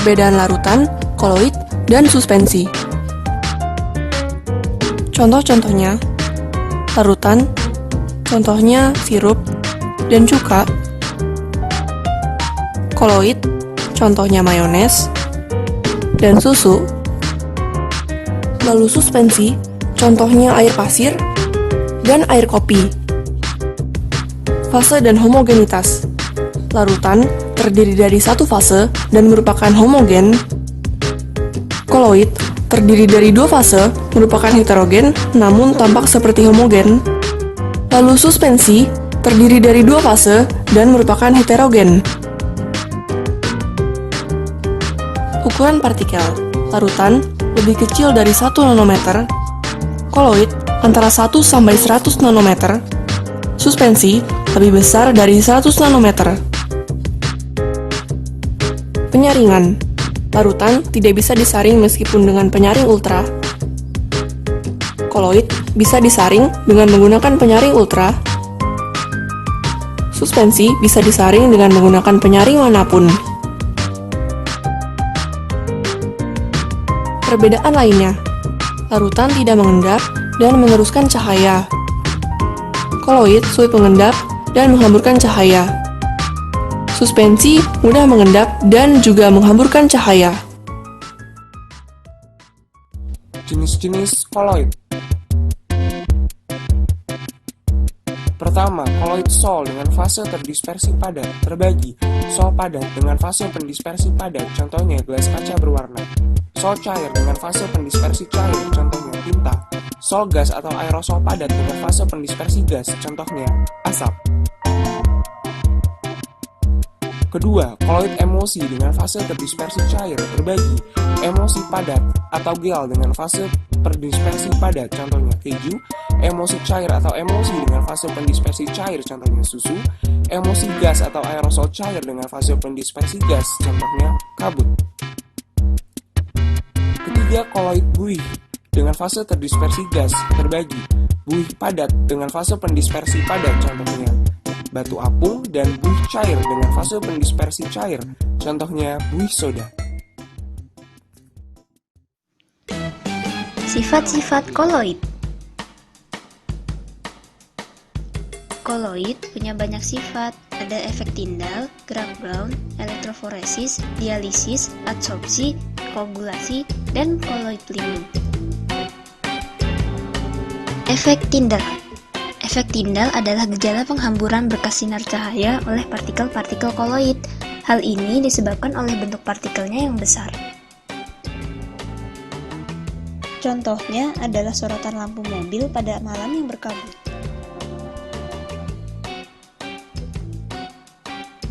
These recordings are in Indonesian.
perbedaan larutan, koloid, dan suspensi. Contoh-contohnya, larutan, contohnya sirup dan cuka. Koloid, contohnya mayones dan susu. Lalu suspensi, contohnya air pasir dan air kopi. Fase dan homogenitas. Larutan terdiri dari satu fase dan merupakan homogen. Koloid terdiri dari dua fase, merupakan heterogen namun tampak seperti homogen. Lalu suspensi terdiri dari dua fase dan merupakan heterogen. Ukuran partikel. Larutan lebih kecil dari 1 nanometer. Koloid antara 1 sampai 100 nanometer. Suspensi lebih besar dari 100 nanometer. Penyaringan. Larutan tidak bisa disaring meskipun dengan penyaring ultra. Koloid bisa disaring dengan menggunakan penyaring ultra. Suspensi bisa disaring dengan menggunakan penyaring manapun. Perbedaan lainnya. Larutan tidak mengendap dan meneruskan cahaya. Koloid sulit mengendap dan menghamburkan cahaya. Suspensi mudah mengendap dan juga menghamburkan cahaya. Jenis-jenis koloid. Pertama, koloid sol dengan fase terdispersi padat terbagi. Sol padat dengan fase pendispersi padat, contohnya gelas kaca berwarna. Sol cair dengan fase pendispersi cair, contohnya tinta. Sol gas atau aerosol padat dengan fase pendispersi gas, contohnya asap. Kedua, koloid emosi dengan fase terdispersi cair terbagi. Emosi padat atau gel dengan fase pendispersi padat, contohnya keju. Emosi cair atau emosi dengan fase pendispersi cair, contohnya susu. Emosi gas atau aerosol cair dengan fase pendispersi gas, contohnya kabut. Ketiga, koloid buih dengan fase terdispersi gas terbagi. Buih padat dengan fase pendispersi padat, contohnya batu apung, dan buih cair dengan fase pendispersi cair, contohnya buih soda. Sifat-sifat koloid. Koloid punya banyak sifat, ada efek Tyndall, gerak Brown, elektroforesis, dialisis, adsorpsi, koagulasi, dan koloid pelindung. Efek Tyndall. Efek Tyndall adalah gejala penghamburan berkas sinar cahaya oleh partikel-partikel koloid. Hal ini disebabkan oleh bentuk partikelnya yang besar. Contohnya adalah sorotan lampu mobil pada malam yang berkabut.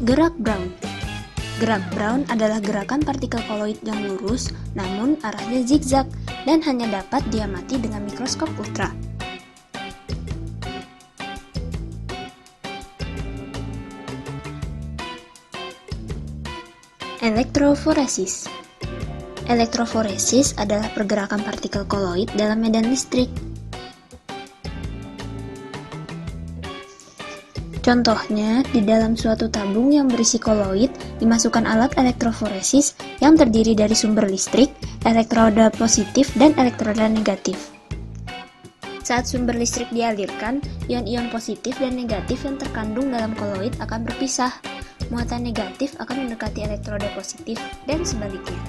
Gerak Brown. Gerak Brown adalah gerakan partikel koloid yang lurus, namun arahnya zigzag dan hanya dapat diamati dengan mikroskop ultra. Elektroforesis. Elektroforesis adalah pergerakan partikel koloid dalam medan listrik. Contohnya, di dalam suatu tabung yang berisi koloid, dimasukkan alat elektroforesis yang terdiri dari sumber listrik, elektroda positif, dan elektroda negatif. Saat sumber listrik dialirkan, ion-ion positif dan negatif yang terkandung dalam koloid akan berpisah. Muatan negatif akan mendekati elektroda positif, dan sebaliknya.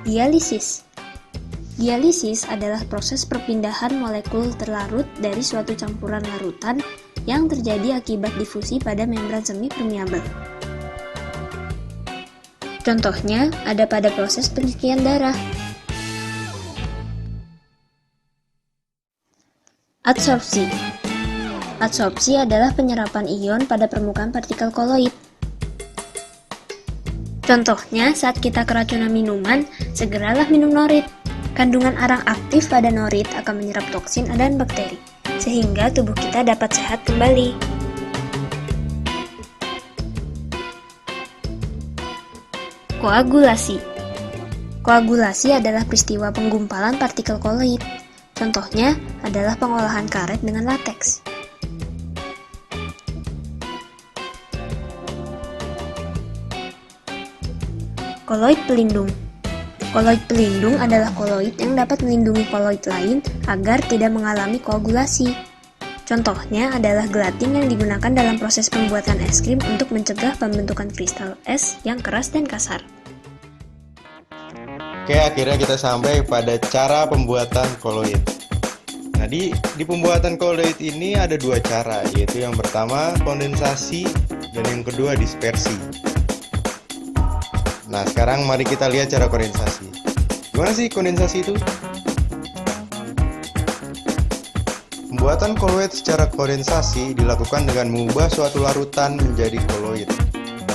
Dialisis. Dialisis adalah proses perpindahan molekul terlarut dari suatu campuran larutan yang terjadi akibat difusi pada membran semi permeabel. Contohnya ada pada proses pencucian darah. Adsorpsi. Adsorpsi adalah penyerapan ion pada permukaan partikel koloid. Contohnya, saat kita keracunan minuman, segeralah minum norit. Kandungan arang aktif pada norit akan menyerap toksin dan bakteri, sehingga tubuh kita dapat sehat kembali. Koagulasi. Koagulasi adalah peristiwa penggumpalan partikel koloid. Contohnya adalah pengolahan karet dengan lateks. Koloid pelindung. Koloid pelindung adalah koloid yang dapat melindungi koloid lain agar tidak mengalami koagulasi. Contohnya adalah gelatin yang digunakan dalam proses pembuatan es krim untuk mencegah pembentukan kristal es yang keras dan kasar. Oke, akhirnya kita sampai pada cara pembuatan koloid. Nah, di pembuatan koloid ini ada dua cara, yaitu yang pertama kondensasi dan yang kedua dispersi. Nah, sekarang mari kita lihat cara kondensasi. Gimana sih kondensasi itu? Pembuatan koloid secara kondensasi dilakukan dengan mengubah suatu larutan menjadi koloid.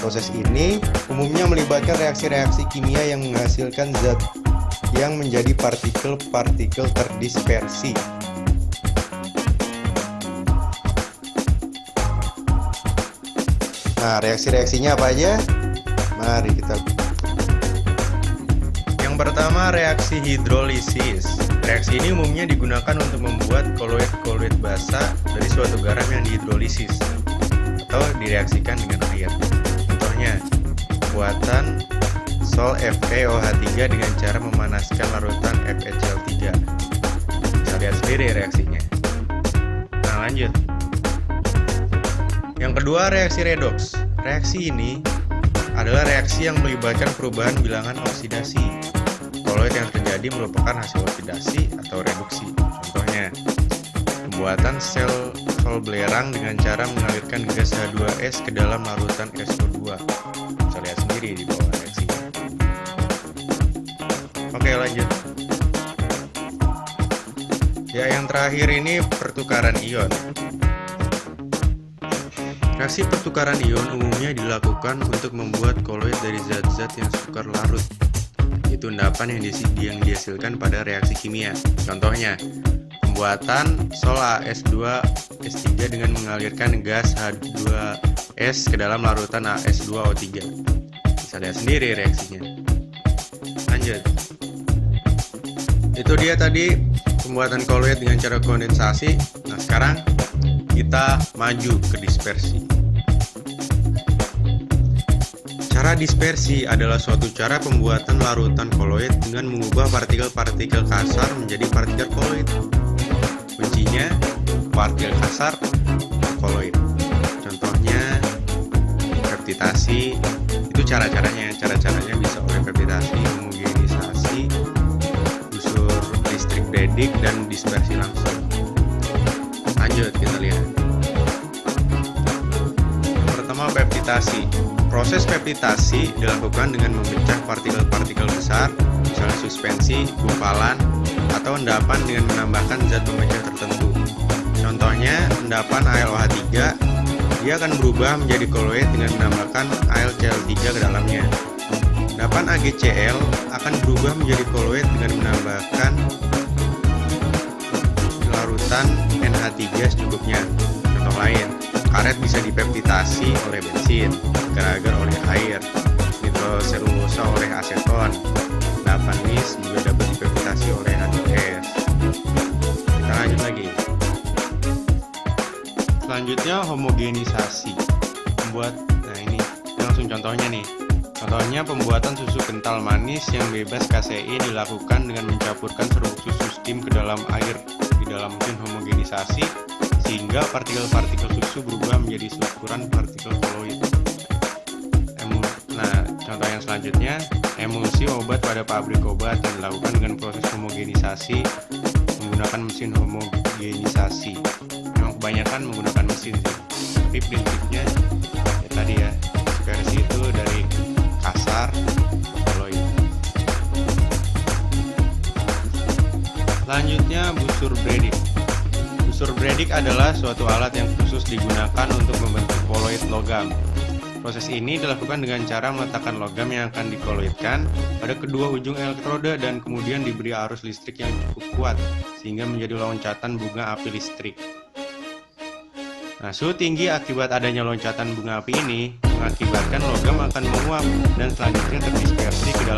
Proses ini umumnya melibatkan reaksi-reaksi kimia yang menghasilkan zat yang menjadi partikel-partikel terdispersi. Nah, reaksi-reaksinya apa aja? Mari kita lihat. Yang pertama, reaksi hidrolisis. Reaksi ini umumnya digunakan untuk membuat koloid-koloid basah dari suatu garam yang dihidrolisis atau direaksikan dengan air. Contohnya, pembuatan sol FeOH3 dengan cara memanaskan larutan FeCl3. Bisa lihat sendiri reaksinya. Nah, lanjut. Yang kedua, reaksi redoks. Reaksi ini adalah reaksi yang melibatkan perubahan bilangan oksidasi. Koloid yang terjadi merupakan hasil oksidasi atau reduksi. Contohnya, pembuatan sel sol belerang dengan cara mengalirkan gas H2S ke dalam larutan SO2. Bisa lihat sendiri di bawah reaksinya. Oke, lanjut. Ya, yang terakhir ini pertukaran ion. Reaksi pertukaran ion umumnya dilakukan untuk membuat koloid dari zat-zat yang sukar larut. Itu endapan yang dihasilkan pada reaksi kimia. Contohnya, pembuatan sol AS2S3 dengan mengalirkan gas H2S ke dalam larutan AS2O3. Bisa lihat sendiri reaksinya. Lanjut. Itu dia tadi pembuatan koloid dengan cara kondensasi. Nah, sekarang kita maju ke dispersi. Cara dispersi adalah suatu cara pembuatan larutan koloid dengan mengubah partikel-partikel kasar menjadi partikel koloid. Kuncinya, partikel kasar koloid. Contohnya, peptidasi. Itu cara-caranya. Cara-caranya bisa oleh peptidasi, homogenisasi, busur listrik Bredig, dan dispersi langsung. Lanjut, kita lihat. Yang pertama, peptidasi. Proses peptidasi dilakukan dengan memecah partikel-partikel besar, misalnya suspensi, gumpalan, atau endapan dengan menambahkan zat pemecah tertentu. Contohnya, endapan AlOH3, dia akan berubah menjadi koloid dengan menambahkan AlCl3 ke dalamnya. Endapan AgCl akan berubah menjadi koloid dengan menambahkan larutan NH3 secukupnya. Contoh lain, karet bisa dipeptidasi oleh bensin, agar-agar oleh air, nitroselulosa oleh aseton, endapan nis juga dapat dipeptidasi oleh H2S. Kita lanjut lagi. Selanjutnya, homogenisasi. Nah ini langsung contohnya nih. Contohnya, pembuatan susu kental manis yang bebas kasein dilakukan dengan mencampurkan serbuk susu skim ke dalam air di dalam mesin homogenisasi, sehingga partikel-partikel susu berubah menjadi ukuran partikel koloid. Nah, contoh yang selanjutnya, emulsi obat pada pabrik obat yang dilakukan dengan proses homogenisasi menggunakan mesin homogenisasi. Memang kebanyakan menggunakan mesin sih, tapi prinsipnya ya tadi ya, dispersi itu dari kasar koloid. Selanjutnya, busur Bredig. Busur Bredig adalah suatu alat yang khusus digunakan untuk membentuk koloid logam. Proses ini dilakukan dengan cara meletakkan logam yang akan dikoloidkan pada kedua ujung elektroda dan kemudian diberi arus listrik yang cukup kuat sehingga menjadi loncatan bunga api listrik. Nah, suhu tinggi akibat adanya loncatan bunga api ini mengakibatkan logam akan menguap dan selanjutnya terdispersi ke dalam